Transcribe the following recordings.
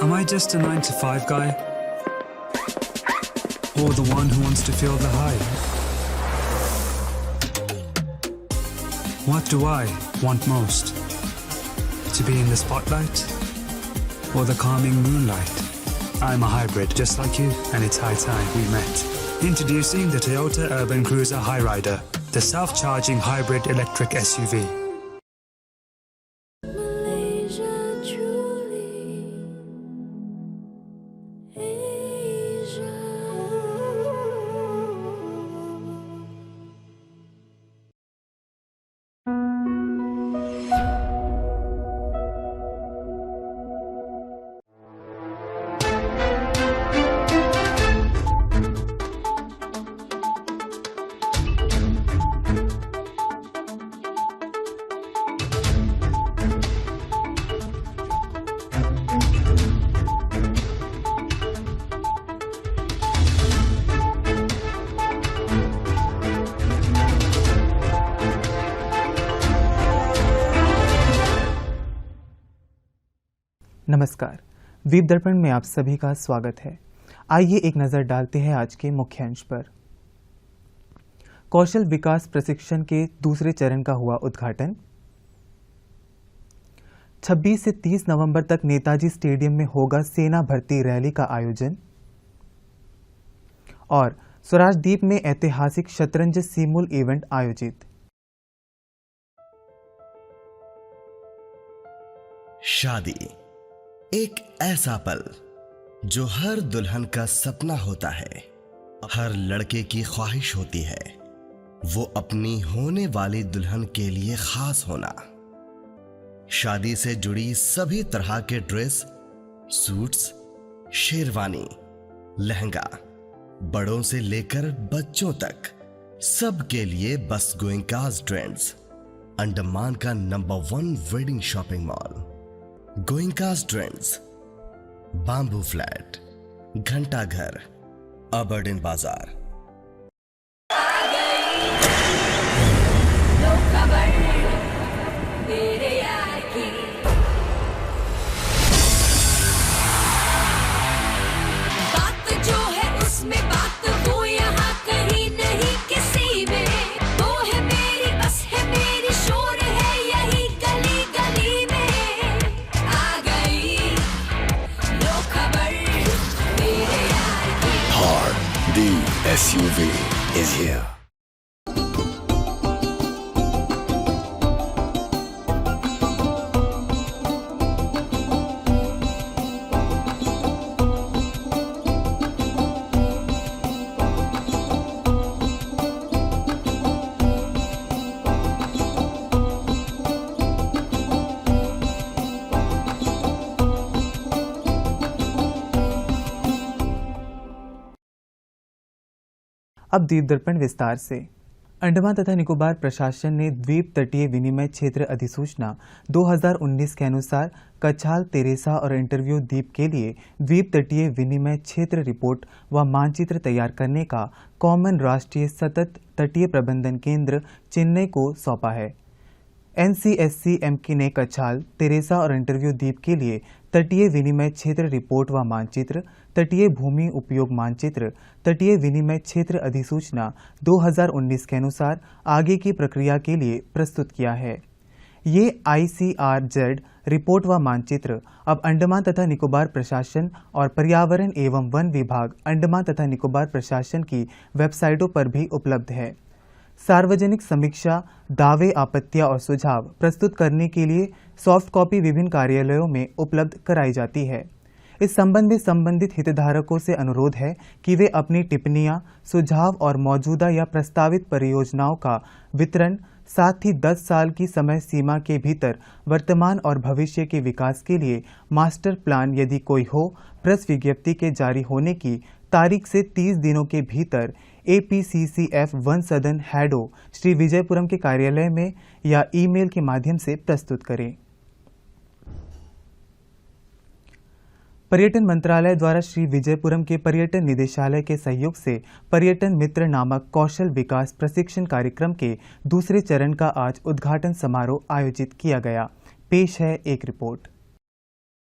Am I just a 9-to-5 guy? Or the one who wants to feel the high? What do I want most? To be in the spotlight? Or the calming moonlight? I'm a hybrid just like you, and it's high time we met. Introducing the Toyota Urban Cruiser Hyryder, the self-charging hybrid electric SUV. नमस्कार, द्वीप दर्पण में आप सभी का स्वागत है। आइए एक नज़र डालते हैं आज के मुख्य अंश पर। कौशल विकास प्रशिक्षण के दूसरे चरण का हुआ उद्घाटन। 26 से 30 नवंबर तक नेताजी स्टेडियम में होगा सेना भर्ती रैली का आयोजन। और स्वराजद्वीप में ऐतिहासिक शतरंज सीमूल इवेंट आयोजित। शादी एक ऐसा पल जो हर दुल्हन का सपना होता है, हर लड़के की ख्वाहिश होती है वो अपनी होने वाली दुल्हन के लिए खास होना। शादी से जुड़ी सभी तरह के ड्रेस, सूट्स, शेरवानी, लहंगा, बड़ों से लेकर बच्चों तक सबके लिए बस गोइंकास ट्रेंड्स, अंडमान का number 1 wedding shopping mall. Goenka's trends, Bamboo Flat, घंटा घर, अबरडीन बाजार। बात जो है उसमें बात वो यहाँ कहीं नहीं किसी में, वो है मेरी बस है मेरी शोर है यही गली गली में। आ गई लो खबर मेरे यार की। Thar, the SUV is here. अब द्वीप दर्पण विस्तार से। अंडमान तथा निकोबार प्रशासन ने द्वीप तटीय विनिमय क्षेत्र अधिसूचना 2019 के अनुसार कछाल, तेरेसा और इंटरव्यू द्वीप के लिए द्वीप तटीय विनिमय क्षेत्र रिपोर्ट व मानचित्र तैयार करने का कॉमन राष्ट्रीय सतत तटीय प्रबंधन केंद्र चेन्नई को सौंपा है। NCSC-M ने कछाल, तेरेसा और इंटरव्यू द्वीप के लिए तटीय विनिमय क्षेत्र रिपोर्ट व मानचित्र, तटीय भूमि उपयोग मानचित्र, तटीय विनिमय क्षेत्र अधिसूचना 2019 के अनुसार आगे की प्रक्रिया के लिए प्रस्तुत किया है। ये ICRZ रिपोर्ट व मानचित्र अब अंडमान तथा निकोबार प्रशासन और पर्यावरण एवं वन विभाग अंडमान तथा निकोबार प्रशासन की वेबसाइटों पर भी उपलब्ध है। सार्वजनिक समीक्षा, दावे, आपत्तियां और सुझाव प्रस्तुत करने के लिए सॉफ्ट कॉपी विभिन्न कार्यालयों में उपलब्ध कराई जाती है। इस संबंध में संबंधित हितधारकों से अनुरोध है कि वे अपनी टिप्पणियां, सुझाव और मौजूदा या प्रस्तावित परियोजनाओं का वितरण, साथ ही 10 साल की समय सीमा के भीतर वर्तमान और भविष्य के विकास के लिए मास्टर प्लान यदि कोई हो, प्रेस विज्ञप्ति के जारी होने की तारीख से 30 दिनों के भीतर APCCF वन सदन हैडो श्री विजयपुरम के कार्यालय में या ईमेल के माध्यम से प्रस्तुत करें। पर्यटन मंत्रालय द्वारा श्री विजयपुरम के पर्यटन निदेशालय के सहयोग से पर्यटन मित्र नामक कौशल विकास प्रशिक्षण कार्यक्रम के दूसरे चरण का आज उद्घाटन समारोह आयोजित किया गया। पेश है एक रिपोर्ट।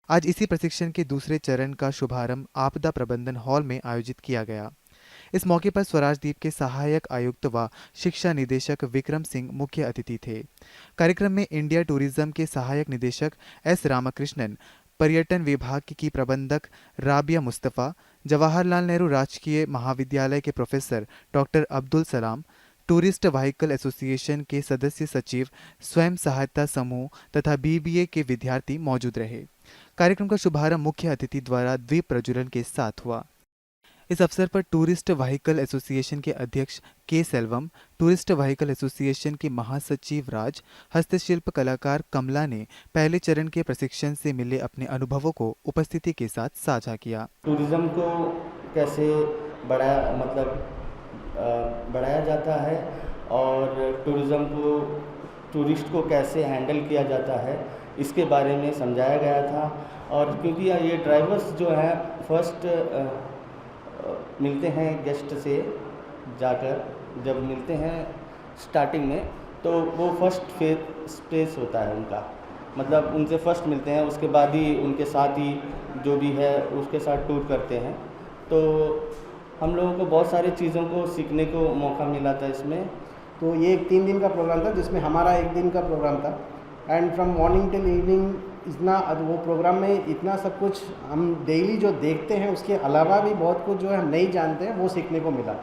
आज इसी प्रशिक्षण के दूसरे चरण का शुभारंभ आपदा प्रबंधन हॉल में आयोजित किया गया। इस मौके पर स्वराजदीप के सहायक आयुक्त व शिक्षा निदेशक विक्रम सिंह मुख्य अतिथि थे। कार्यक्रम में इंडिया टूरिज्म के सहायक निदेशक एस रामकृष्णन, पर्यटन विभाग की प्रबंधक राबिया मुस्तफ़ा, जवाहरलाल नेहरू राजकीय महाविद्यालय के professor doctor Abdul Salam, tourist vehicle association के सदस्य सचिव, स्वयं सहायता समूह तथा बीबीए के विद्यार्थी मौजूद रहे। कार्यक्रम का शुभारंभ मुख्य अतिथि द्वारा द्वीप प्रज्वलन के साथ हुआ। इस अवसर पर टूरिस्ट व्हीकल एसोसिएशन के अध्यक्ष के सेल्वम, टूरिस्ट व्हीकल एसोसिएशन के महासचिव राज, हस्तशिल्प कलाकार कमला ने पहले चरण के प्रशिक्षण से मिले अपने अनुभवों को उपस्थिति के साथ साझा किया। टूरिज़्म को कैसे बढ़ाया जाता है और टूरिज़्म को टूरिस्ट को कैसे हैंडल किया जाता है, इसके बारे में समझाया गया था। और क्योंकि ये ड्राइवर्स जो हैं फर्स्ट मिलते हैं गेस्ट से जाकर, जब मिलते हैं स्टार्टिंग में तो वो फर्स्ट स्पेस होता है उनका, मतलब उनसे फर्स्ट मिलते हैं, उसके बाद ही उनके साथ ही जो भी है उसके साथ टूर करते हैं। तो हम लोगों को बहुत सारी चीज़ों को सीखने को मौका मिला था इसमें। तो ये एक 3 दिन का प्रोग्राम था जिसमें हमारा 1 दिन का प्रोग्राम था and from morning till evening इतना वो प्रोग्राम में इतना सब कुछ हम डेली जो देखते हैं उसके अलावा भी बहुत कुछ जो है हम नहीं जानते हैं वो सीखने को मिला।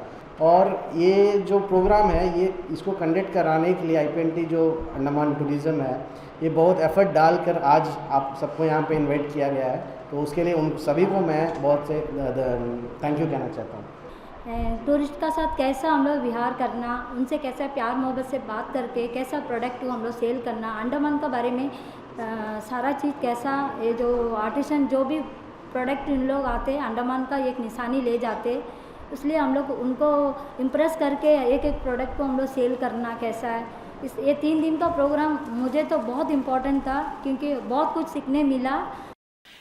और ये जो प्रोग्राम है ये इसको कंडक्ट कराने के लिए आईपीएनटी जो अंडमान टूरिज़्म है ये बहुत एफर्ट डालकर आज आप सबको यहाँ पे इनवाइट किया गया है, तो उसके लिए उन सभी को मैं बहुत से थैंक यू कहना चाहता हूँ। टूरिस्ट का साथ कैसा हम लोग व्यवहार करना, उनसे कैसा प्यार मोहब्बत से बात करके कैसा प्रोडक्ट को हम लोग सेल करना, अंडमान का बारे में सारा चीज़ कैसा, ये जो आर्टिसन जो भी प्रोडक्ट इन लोग आते अंडमान का एक निशानी ले जाते, इसलिए हम लोग उनको इम्प्रेस करके एक एक प्रोडक्ट को हम लोग सेल करना कैसा है। ये 3 दिन का प्रोग्राम मुझे तो बहुत इम्पोर्टेंट था क्योंकि बहुत कुछ सीखने मिला।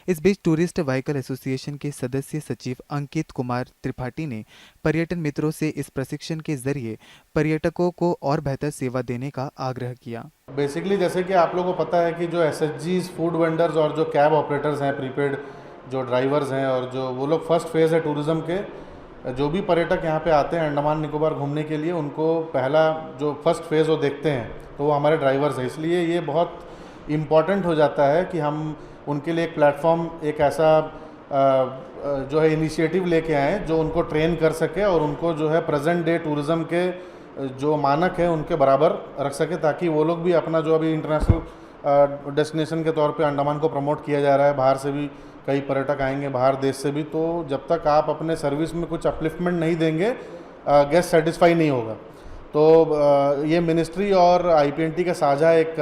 इस बीच टूरिस्ट व्हीकल एसोसिएशन के सदस्य सचिव अंकित कुमार त्रिपाठी ने पर्यटन मित्रों से इस प्रशिक्षण के जरिए पर्यटकों को और बेहतर सेवा देने का आग्रह किया। बेसिकली जैसे कि आप लोगों को पता है कि जो एसएचजीज, फूड वेंडर्स और जो कैब ऑपरेटर्स हैं, प्रीपेड जो ड्राइवर्स हैं और जो वो लोग फर्स्ट फेज़ है टूरिज़्म के, जो भी पर्यटक यहाँ पे आते हैं अंडमान निकोबार घूमने के लिए, उनको पहला जो फर्स्ट फेज़ वो देखते हैं तो वो हमारे ड्राइवर्स हैं। इसलिए ये बहुत इम्पॉर्टेंट हो जाता है कि हम उनके लिए एक प्लेटफॉर्म, एक ऐसा जो है इनिशिएटिव लेके आए जो उनको ट्रेन कर सके और उनको जो है प्रेजेंट डे टूरिज़्म के जो मानक है उनके बराबर रख सके, ताकि वो लोग भी अपना जो अभी इंटरनेशनल डेस्टिनेशन के तौर पे अंडमान को प्रमोट किया जा रहा है, बाहर से भी कई पर्यटक आएंगे, बाहर देश से भी, तो जब तक आप अपने सर्विस में कुछ अपलिफ्टमेंट नहीं देंगे गेस्ट सेटिस्फाई नहीं होगा। तो ये मिनिस्ट्री और आईपीएनटी का साझा एक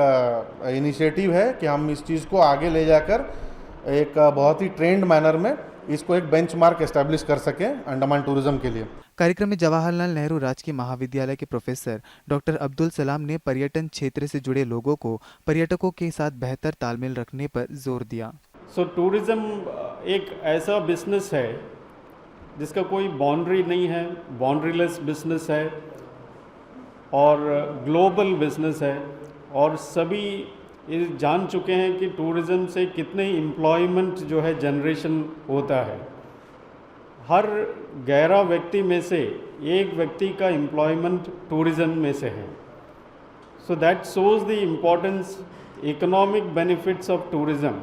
इनिशिएटिव है कि हम इस चीज़ को आगे ले जाकर एक बहुत ही ट्रेंड मैनर में इसको एक बेंचमार्क एस्टैब्लिश कर सकें अंडमान टूरिज्म के लिए। कार्यक्रम में जवाहरलाल नेहरू राजकीय महाविद्यालय के प्रोफेसर डॉक्टर अब्दुल सलाम ने पर्यटन क्षेत्र से जुड़े लोगों को पर्यटकों के साथ बेहतर तालमेल रखने पर जोर दिया। टूरिज़्म एक ऐसा बिजनेस है जिसका कोई बाउंड्री नहीं है, बाउंड्रीलेस बिजनेस है और ग्लोबल बिजनेस है, और सभी ये जान चुके हैं कि टूरिज़्म से कितने एम्प्लॉयमेंट जो है जनरेशन होता है। हर 11 व्यक्ति में से एक व्यक्ति का एम्प्लॉयमेंट टूरिज़्म में से है। So that shows the importance economic benefits of tourism.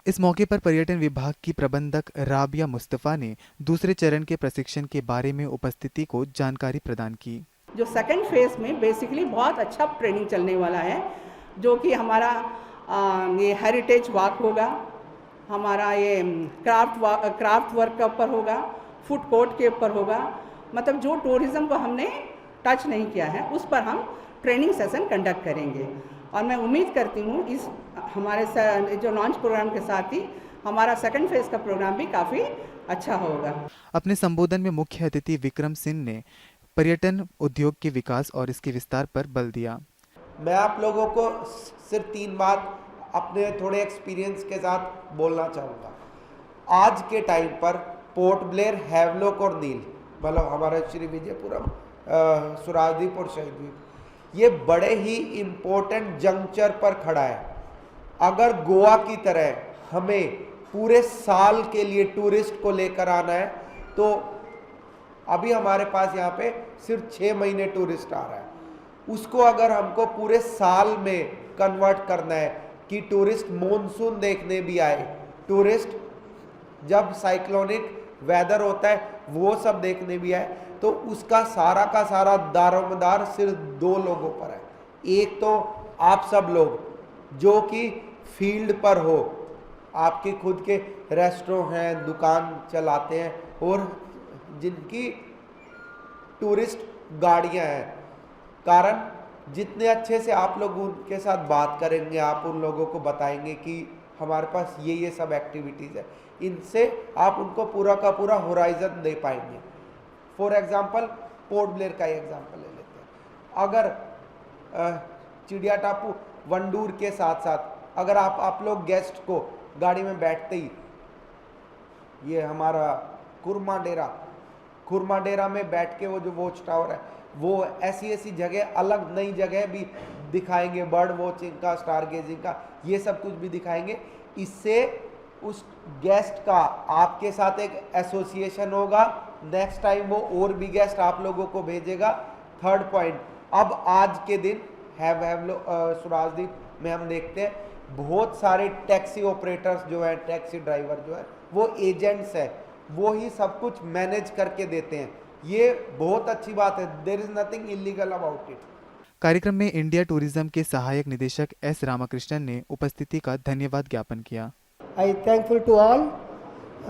इस मौके पर पर्यटन विभाग की प्रबंधक राबिया मुस्तफ़ा ने दूसरे चरण के प्रशिक्षण के बारे में उपस्थिति को जानकारी प्रदान की। जो सेकंड फेज में बेसिकली बहुत अच्छा ट्रेनिंग चलने वाला है, जो कि हमारा ये हेरिटेज वॉक होगा, हमारा ये क्राफ्ट वर्क के ऊपर होगा, फूड कोर्ट के ऊपर होगा, मतलब जो टूरिज़्म को हमने टच नहीं किया है उस पर हम ट्रेनिंग सेशन कंडक्ट करेंगे। और मैं उम्मीद करती हूँ इस हमारे जो लॉन्च प्रोग्राम के साथ ही हमारा सेकंड फेज का प्रोग्राम भी काफ़ी अच्छा होगा। अपने संबोधन में मुख्य अतिथि विक्रम सिंह ने पर्यटन उद्योग के विकास और इसके विस्तार पर बल दिया। मैं आप लोगों को सिर्फ 3 बात अपने थोड़े एक्सपीरियंस के साथ बोलना चाहूँगा। आज के टाइम पर पोर्ट ब्लेयर, हैवलॉक और नील, मतलब हमारे श्री विजयपुरम, स्वराजदीप और शहीदद्वीप, ये बड़े ही इम्पोर्टेंट जंक्चर पर खड़ा है। अगर गोवा की तरह हमें पूरे साल के लिए टूरिस्ट को लेकर आना है, तो अभी हमारे पास यहाँ पे सिर्फ 6 महीने टूरिस्ट आ रहा है, उसको अगर हमको पूरे साल में कन्वर्ट करना है कि टूरिस्ट मॉनसून देखने भी आए, टूरिस्ट जब साइक्लोनिक वेदर होता है वो सब देखने भी आए, तो उसका सारा का सारा दारोमदार सिर्फ 2 लोगों पर है। एक तो आप सब लोग जो कि फील्ड पर हो, आपके खुद के रेस्टोरेंट हैं, दुकान चलाते हैं, और जिनकी टूरिस्ट गाड़ियां हैं, कारण जितने अच्छे से आप लोग उनके साथ बात करेंगे, आप उन लोगों को बताएंगे कि हमारे पास ये सब एक्टिविटीज़ है, इनसे आप उनको पूरा का पूरा होराइजन दे पाएंगे। फॉर एग्जांपल पोर्ट ब्लेयर का एग्जांपल ले लेते हैं। अगर चिड़िया टापू वंडूर के साथ साथ अगर आप लोग गेस्ट को गाड़ी में बैठते ही, ये हमारा खुरमा डेरा में बैठ के वो जो वॉच टावर है, वो ऐसी जगह, अलग नई जगह भी दिखाएंगे, बर्ड वॉचिंग का, स्टार गेजिंग का, ये सब कुछ भी दिखाएंगे। इससे उस गेस्ट का आपके साथ एक एसोसिएशन होगा, नेक्स्ट टाइम वो और भी गेस्ट आप लोगों को भेजेगा। थर्ड पॉइंट, अब आज के दिन सुराजदीप में हम देखते हैं बहुत सारे टैक्सी ऑपरेटर्स जो है, टैक्सी ड्राइवर जो है, वो एजेंट्स है, वो ही सब कुछ मैनेज करके देते हैं। ये बहुत अच्छी बात है, there is nothing illegal about it. कार्यक्रम में इंडिया टूरिज्म के सहायक निदेशक एस रामाकृष्णन ने उपस्थिति का धन्यवाद ज्ञापन किया। I thankful to all.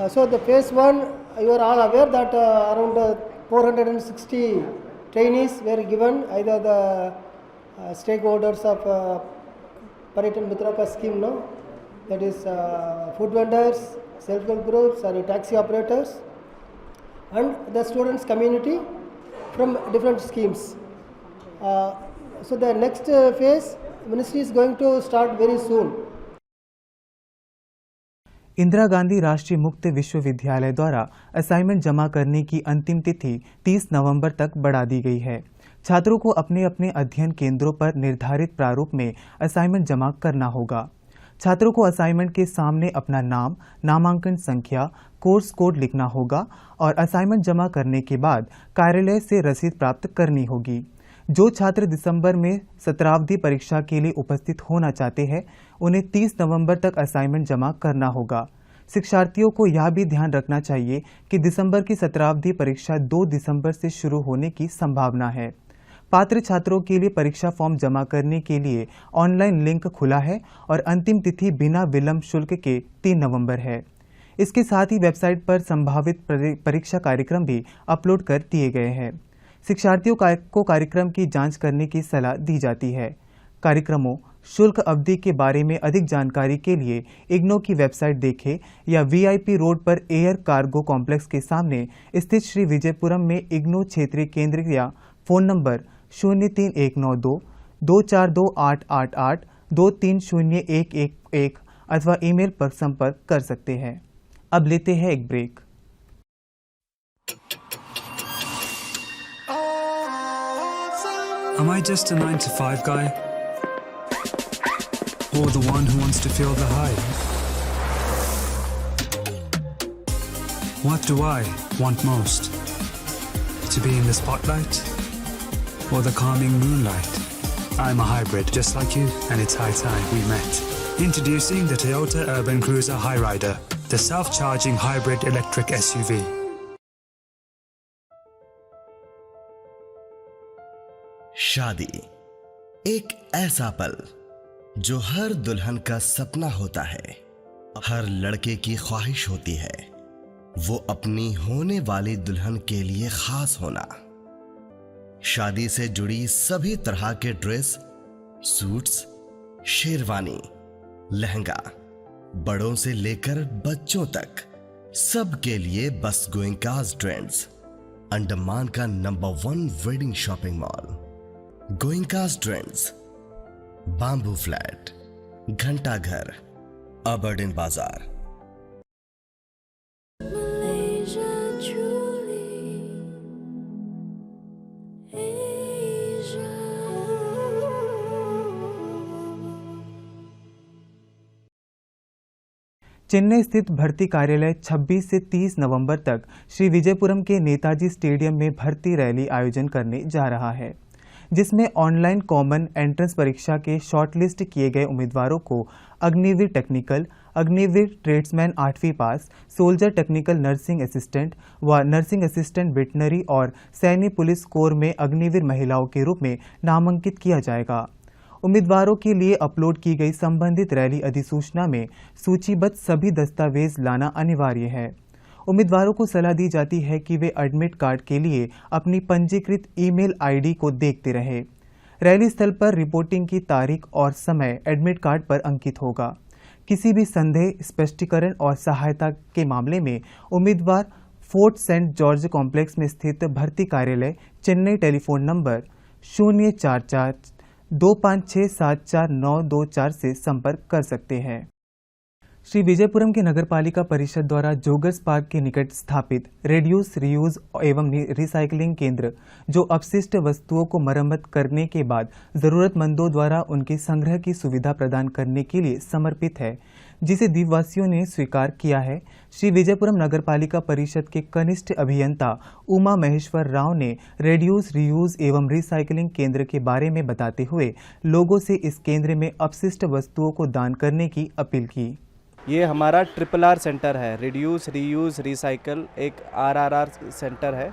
So the phase 1, you are all aware that around 460 trainees were given, either the stakeholders of Pariyatan Mitra ka scheme, no, that is food vendors, self-help groups, or taxi operators, and the students community from different schemes. So the next phase, ministry is going to start very soon. Indira Gandhi राष्ट्रीय मुक्त विश्वविद्यालय द्वारा assignment जमा करने की अंतिम तिथि 30 नवंबर तक बढ़ा दी गई है। छात्रों को अपने अपने अध्ययन केंद्रों पर निर्धारित प्रारूप में असाइनमेंट जमा करना होगा। छात्रों को असाइनमेंट के सामने अपना नाम, नामांकन संख्या, कोर्स कोड लिखना होगा और असाइनमेंट जमा करने के बाद कार्यालय से रसीद प्राप्त करनी होगी। जो छात्र दिसंबर में सत्रावधि परीक्षा के लिए उपस्थित होना चाहते हैं, उन्हें 30 नवंबर तक असाइनमेंट जमा करना होगा। शिक्षार्थियों को यह भी ध्यान रखना चाहिए कि दिसंबर की सत्रावधि परीक्षा 2 दिसंबर से शुरू होने की संभावना है। पात्र छात्रों के लिए परीक्षा फॉर्म जमा करने के लिए ऑनलाइन लिंक खुला है और अंतिम तिथि बिना विलंब शुल्क के 3 नवंबर है। इसके साथ ही वेबसाइट पर संभावित परीक्षा कार्यक्रम भी अपलोड कर दिए गए हैं। शिक्षार्थियों को कार्यक्रम की जांच करने की सलाह दी जाती है। कार्यक्रमों, शुल्क अवधि के बारे में अधिक जानकारी के लिए इग्नो की वेबसाइट देखें या वीआईपी रोड पर एयर कार्गो कॉम्प्लेक्स के सामने स्थित श्री विजयपुरम में इग्नो क्षेत्रीय केंद्र या फोन नंबर 03192 242 888 230111 अथवा ईमेल पर संपर्क कर सकते हैं। अब लेते हैं एक break. Am I just a 9-to-5 guy? Or the one who wants to feel the hype? What do I want most? To be in the spotlight? Or the calming moonlight? I'm a hybrid just like you, and it's high time we met. Introducing the Toyota Urban Cruiser Hyrider, the self-charging hybrid electric SUV. शादी एक ऐसा पल जो हर दुल्हन का सपना होता है, हर लड़के की ख्वाहिश होती है, वो अपनी होने वाली दुल्हन के लिए खास होना। शादी से जुड़ी सभी तरह के ड्रेस, सूट्स, शेरवानी, लहंगा, बड़ों से लेकर बच्चों तक सबके लिए बस गोइंकास ट्रेंड्स, अंडमान का number 1 wedding shopping mall. Goenka's trends, Bamboo Flat, घंटा घर, अबरडीन बाजार। चेन्नई स्थित भर्ती कार्यालय 26 से 30 नवंबर तक श्री विजयपुरम के नेताजी स्टेडियम में भर्ती रैली आयोजन करने जा रहा है, जिसमें ऑनलाइन कॉमन एंट्रेंस परीक्षा के शॉर्टलिस्ट किए गए उम्मीदवारों को अग्निवीर टेक्निकल, अग्निवीर ट्रेड्समैन 8वीं पास, सोल्जर टेक्निकल नर्सिंग असिस्टेंट व नर्सिंग असिस्टेंट वेटनरी और सैन्य पुलिस कोर में अग्निवीर महिलाओं के रूप में नामांकित किया जाएगा। उम्मीदवारों के लिए अपलोड की गई संबंधित रैली अधिसूचना में सूचीबद्ध सभी दस्तावेज लाना अनिवार्य है। उम्मीदवारों को सलाह दी जाती है कि वे एडमिट कार्ड के लिए अपनी पंजीकृत ईमेल आईडी को देखते रहें। रैली स्थल पर रिपोर्टिंग की तारीख और समय एडमिट कार्ड पर अंकित होगा। किसी भी संदेह, स्पष्टीकरण और सहायता के मामले में उम्मीदवार फोर्ट सेंट जॉर्ज कॉम्प्लेक्स में स्थित भर्ती कार्यालय, चेन्नई टेलीफोन नंबर 044-256-74924 से संपर्क कर सकते हैं। श्री विजयपुरम के नगरपालिका परिषद द्वारा जोगर्स पार्क के निकट स्थापित रेड्यूस, रीयूज एवं रिसाइकलिंग केंद्र, जो अपशिष्ट वस्तुओं को मरम्मत करने के बाद जरूरतमंदों द्वारा उनके संग्रह की सुविधा प्रदान करने के लिए समर्पित है, जिसे द्वीपवासियों ने स्वीकार किया है। श्री विजयपुरम नगरपालिका परिषद के कनिष्ठ अभियंता उमा महेश्वर राव ने रेड्यूस, रीयूज एवं रिसाइकलिंग केंद्र के बारे में बताते हुए लोगों से इस केंद्र में अपशिष्ट वस्तुओं को दान करने की अपील की। ये हमारा RRR सेंटर है, रिड्यूस, रीयूज, रिसाइकल, एक RRR सेंटर है।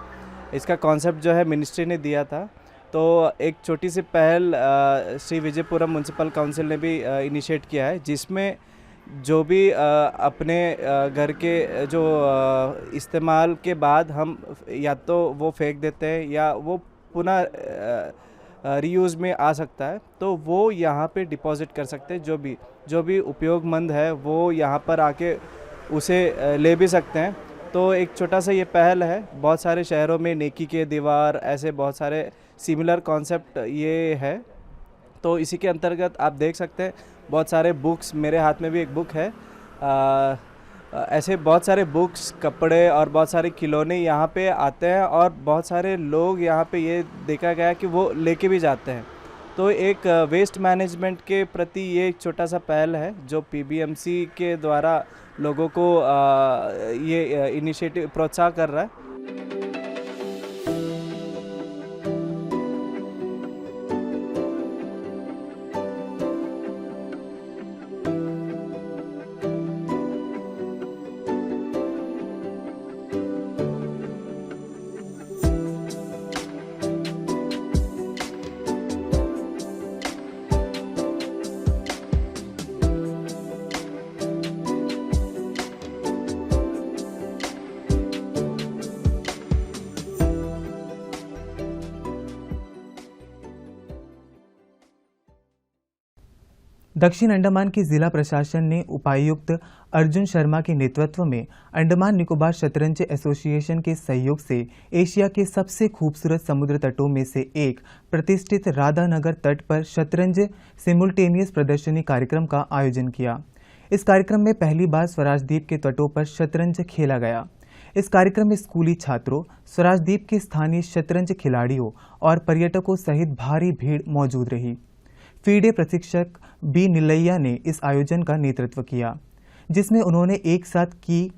इसका कॉन्सेप्ट जो है मिनिस्ट्री ने दिया था, तो एक छोटी सी पहल श्री विजयपुरम म्यूनसिपल काउंसिल ने भी इनिशिएट किया है, जिसमें जो भी अपने घर के जो इस्तेमाल के बाद हम या तो वो फेंक देते हैं या वो पुनः रीयूज़ में आ सकता है, तो वो यहाँ पे डिपॉजिट कर सकते हैं। जो भी उपयोगमंद है वो यहाँ पर आके उसे ले भी सकते हैं। तो एक छोटा सा ये पहल है। बहुत सारे शहरों में नेकी के दीवार, ऐसे बहुत सारे सिमिलर कॉन्सेप्ट ये है। तो इसी के अंतर्गत आप देख सकते हैं बहुत सारे बुक्स, मेरे हाथ में भी एक बुक है, ऐसे बहुत सारे बुक्स, कपड़े और बहुत सारे खिलौने यहाँ पे आते हैं और बहुत सारे लोग यहाँ पे ये देखा गया कि वो लेके भी जाते हैं। तो एक वेस्ट मैनेजमेंट के प्रति ये एक छोटा सा पहल है जो PBMC के द्वारा लोगों को ये इनिशिएटिव प्रोत्साहन कर रहा है। दक्षिण अंडमान की जिला प्रशासन ने उपायुक्त अर्जुन शर्मा के नेतृत्व में अंडमान निकोबार शतरंज एसोसिएशन के सहयोग से एशिया के सबसे खूबसूरत समुद्र तटों में से एक प्रतिष्ठित राधानगर तट पर शतरंज सिमुल्टेनियस प्रदर्शनी कार्यक्रम का आयोजन किया। इस कार्यक्रम में पहली बार स्वराज द्वीप के तटों पर शतरंज खेला गया। इस कार्यक्रम में स्कूली छात्रों, स्वराज द्वीप के स्थानीय शतरंज खिलाड़ियों और पर्यटकों सहित भारी भीड़ मौजूद रही। फीडे प्रशिक्षक बी निलैया ने इस आयोजन का नेतृत्व किया, जिसमें उन्होंने एक साथ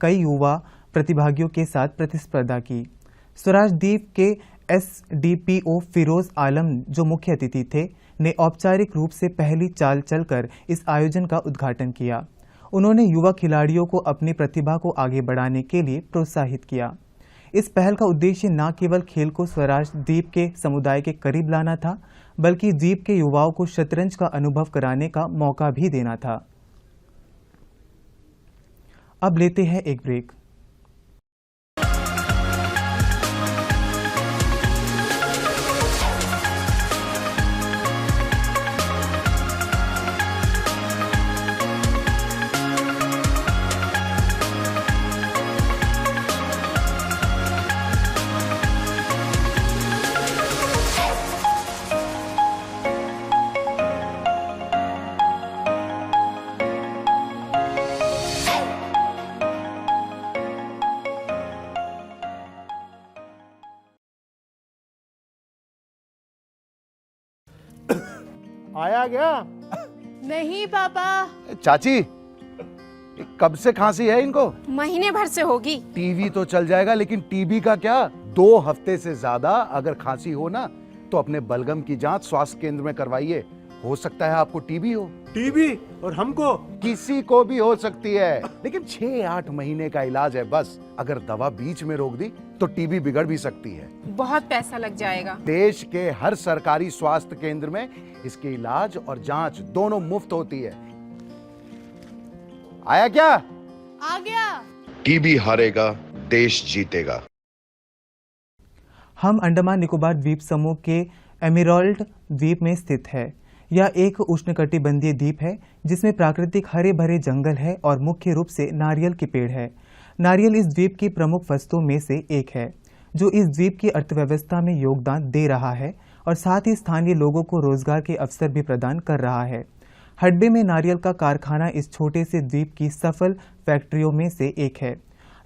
कई युवा प्रतिभागियों के साथ प्रतिस्पर्धा की। स्वराज द्वीप के SDPO फिरोज आलम, जो मुख्य अतिथि थे, ने औपचारिक रूप से पहली चाल चलकर इस आयोजन का उद्घाटन किया। उन्होंने युवा खिलाड़ियों को अपनी प्रतिभा को आगे बढ़ाने के लिए प्रोत्साहित किया। इस पहल का उद्देश्य न केवल खेल को स्वराज द्वीप के समुदाय के करीब लाना था, बल्कि द्वीप के युवाओं को शतरंज का अनुभव कराने का मौका भी देना था। अब लेते हैं एक ब्रेक। आया गया? नहीं पापा। चाची, कब से खांसी है इनको? महीने भर से होगी। टीवी तो चल जाएगा, लेकिन टीबी का क्या? 2 हफ्ते से ज्यादा अगर खांसी हो ना तो अपने बलगम की जांच स्वास्थ्य केंद्र में करवाइए। हो सकता है आपको टीबी हो। टीबी? और हमको? किसी को भी हो सकती है, लेकिन 6-8 महीने का इलाज है बस। अगर दवा बीच में रोक दी तो टीबी बिगड़ भी सकती है। बहुत पैसा लग जाएगा। देश के हर सरकारी स्वास्थ्य केंद्र में इसके इलाज और जांच दोनों मुफ्त होती है। आया क्या? आ गया। टीबी हारेगा, देश जीतेगा। हम अंडमान निकोबार द्वीप समूह के एमेराल्ड द्वीप में स्थित है। यह एक उष्णकटिबंधीय द्वीप है जिसमें प्राकृतिक हरे भरे जंगल है और मुख्य रूप से नारियल के पेड़ है। नारियल इस द्वीप की प्रमुख फसलों में से एक है जो इस द्वीप की अर्थव्यवस्था में योगदान दे रहा है और साथ ही स्थानीय लोगों को रोजगार के अवसर भी प्रदान कर रहा है। हडबे में नारियल का कारखाना इस छोटे से द्वीप की सफल फैक्ट्रियों में से एक है।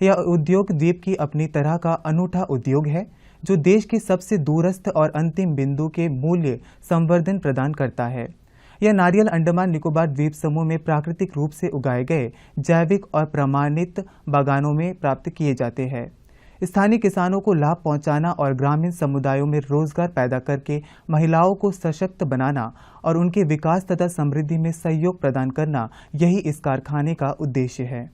यह उद्योग द्वीप की अपनी तरह का अनूठा उद्योग है जो देश के सबसे दूरस्थ और अंतिम बिंदु के मूल्य संवर्धन प्रदान करता है। यह नारियल अंडमान निकोबार द्वीप समूह में प्राकृतिक रूप से उगाए गए जैविक और प्रमाणित बागानों में प्राप्त किए जाते हैं। स्थानीय किसानों को लाभ पहुंचाना और ग्रामीण समुदायों में रोजगार पैदा करके महिलाओं को सशक्त बनाना और उनके विकास तथा समृद्धि में सहयोग प्रदान करना, यही इस कारखाने का उद्देश्य है।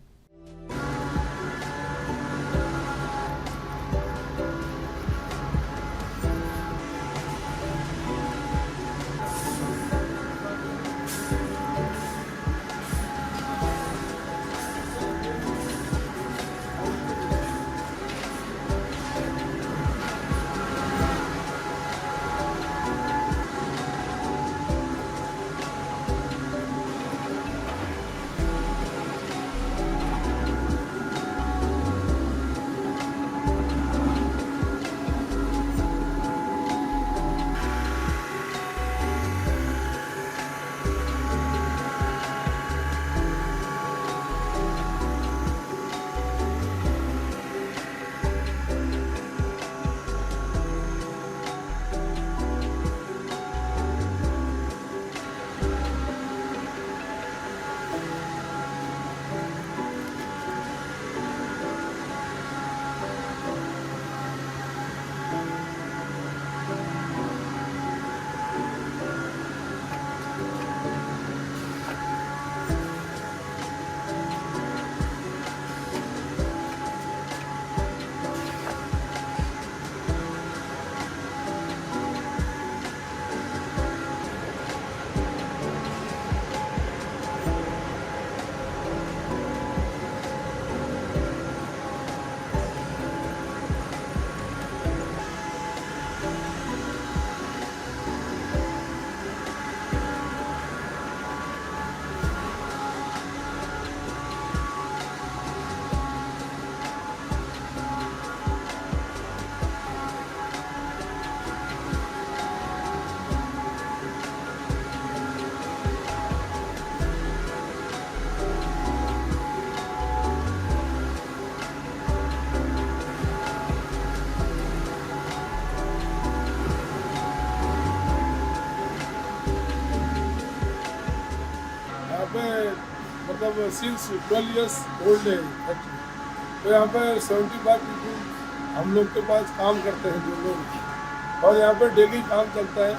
मतलब सिंस 12 इयर्स ओल्ड है फैक्ट्री। तो यहाँ पे 75 पीपल हम लोग के पास काम करते हैं जो लोग, और यहाँ पे डेली काम चलता है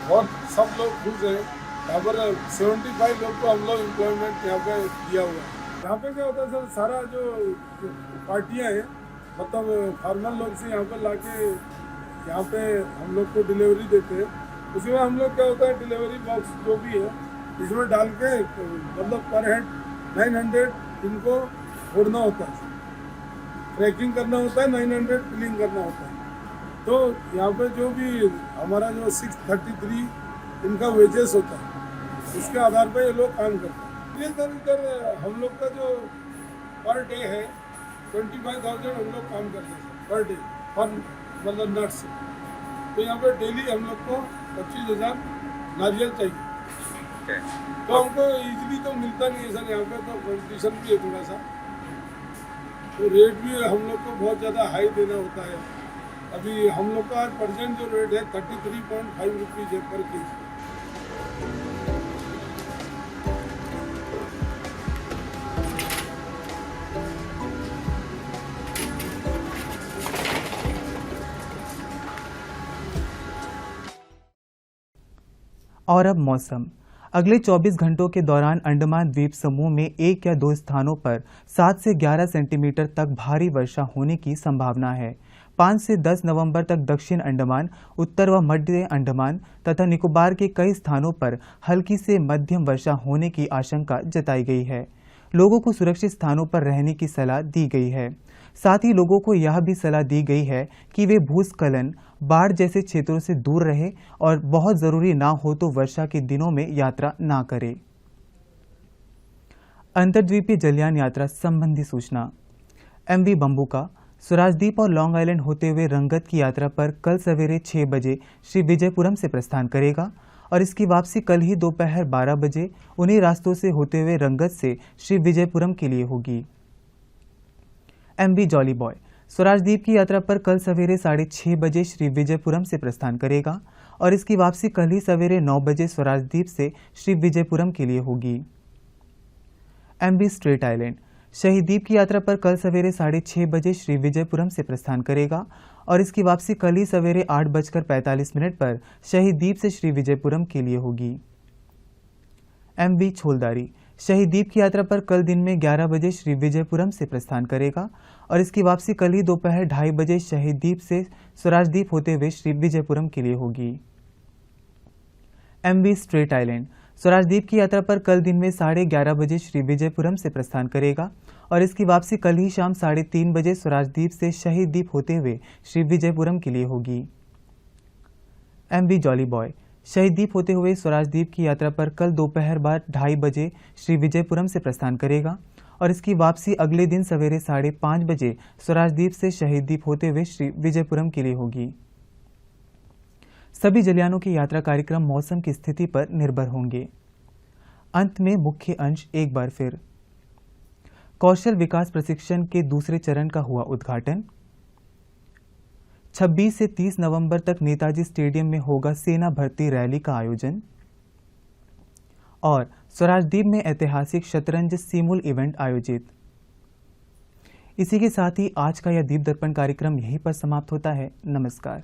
और सब लोग खुश हैं। यहाँ पर 75 लोग को हम लोग एम्प्लॉयमेंट यहाँ पे दिया हुआ है। यहाँ पे क्या होता है सर, सारा जो पार्टियाँ हैं मतलब फार्मर लोग से यहाँ पर लाके यहाँ पे हम लोग को डिलीवरी देते हैं। उसमें हम लोग क्या होता है, डिलीवरी बॉक्स जो भी है इसमें डाल के मतलब पर हेड 900 इनको फोड़ना होता है, ट्रैकिंग करना होता है, 900 फिलिंग करना होता है। तो यहाँ पे जो भी हमारा जो 633 इनका वेजेस होता है, उसके आधार पर ये लोग काम करते हैं। ये सर इधर हम लोग का जो पर डे है 25,000 हम लोग काम करते हैं पर डे, पर मतलब नट्स। तो यहाँ पे डेली हम लोग को 25,000 नारियल चाहिए। तो हमको इजीली तो मिलता नहीं है सर, यहाँ पे तो कंपटीशन भी है थोड़ा सा, तो रेट भी हम लोग को बहुत ज़्यादा हाई देना होता है। अभी हम लोग का आज प्रेजेंट जो रेट है 33.5 रुपीज़ है पर केजी। और अब मौसम। अगले 24 घंटों के दौरान अंडमान द्वीप समूह में 1 या 2 स्थानों पर 7 से 11 सेंटीमीटर तक भारी वर्षा होने की संभावना है। 5 से 10 नवंबर तक दक्षिण अंडमान, उत्तर व मध्य अंडमान तथा निकोबार के कई स्थानों पर हल्की से मध्यम वर्षा होने की आशंका जताई गई है। लोगों को सुरक्षित स्थानों पर रहने की सलाह दी गई है। साथ ही लोगों को यह भी सलाह दी गई है कि वे भूस्खलन, बाढ़ जैसे क्षेत्रों से दूर रहे और बहुत जरूरी ना हो तो वर्षा के दिनों में यात्रा ना करें। अंतर्द्वीपीय जलयान यात्रा संबंधी सूचना। MV बम्बुका स्वराजद्वीप और लॉन्ग आइलैंड होते हुए रंगत की यात्रा पर कल सवेरे 6 बजे श्री विजयपुरम से प्रस्थान करेगा और इसकी वापसी कल ही दोपहर 12 बजे उन्हीं रास्तों से होते हुए रंगत से श्री विजयपुरम के लिए होगी। MV जॉली बॉय स्वराजद्वीप की यात्रा पर कल सवेरे 6:30 बजे श्री विजयपुरम से प्रस्थान करेगा और इसकी वापसी कल ही सवेरे 9 बजे स्वराजद्वीप से श्री विजयपुरम के लिए होगी। MV स्ट्रेट आइलैंड शहीद द्वीप की यात्रा पर कल सवेरे 6:30 बजे श्री विजयपुरम से प्रस्थान करेगा और इसकी वापसी कल ही सवेरे 8:45 पर शहीद द्वीप से श्री विजयपुरम के लिए होगी। MV छोलदारी शहीद द्वीप की यात्रा पर कल दिन में 11 बजे श्री विजयपुरम से प्रस्थान करेगा और इसकी वापसी कल ही दोपहर 2:30 बजे शहीद द्वीप से स्वराजद्वीप होते हुए श्री विजयपुरम के लिए होगी। MV स्ट्रेट आइलैंड स्वराजद्वीप की यात्रा पर कल दिन में 11:30 बजे श्री विजयपुरम से प्रस्थान करेगा और इसकी वापसी कल ही शाम 3:30 बजे स्वराजद्वीप से शहीद द्वीप होते हुए श्री विजयपुरम के लिए होगी। MV जॉली बॉय शहीद द्वीप होते हुए स्वराजद्वीप की यात्रा पर कल दोपहर बाद 2:30 बजे श्री विजयपुरम से प्रस्थान करेगा और इसकी वापसी अगले दिन सवेरे 5:30 बजे स्वराजद्वीप से शहीद द्वीप होते हुए श्री विजयपुरम के लिए होगी। सभी जलयानों की यात्रा कार्यक्रम मौसम की स्थिति पर निर्भर होंगे। अंत में मुख्य अंश एक बार फिर। कौशल विकास प्रशिक्षण के दूसरे चरण का हुआ उद्घाटन। 26 से 30 नवंबर तक नेताजी स्टेडियम में होगा सेना भर्ती रैली का आयोजन और स्वराजद्वीप में ऐतिहासिक शतरंज सिमुल इवेंट आयोजित। इसी के साथ ही आज का यह दीप दर्पण कार्यक्रम यहीं पर समाप्त होता है। नमस्कार।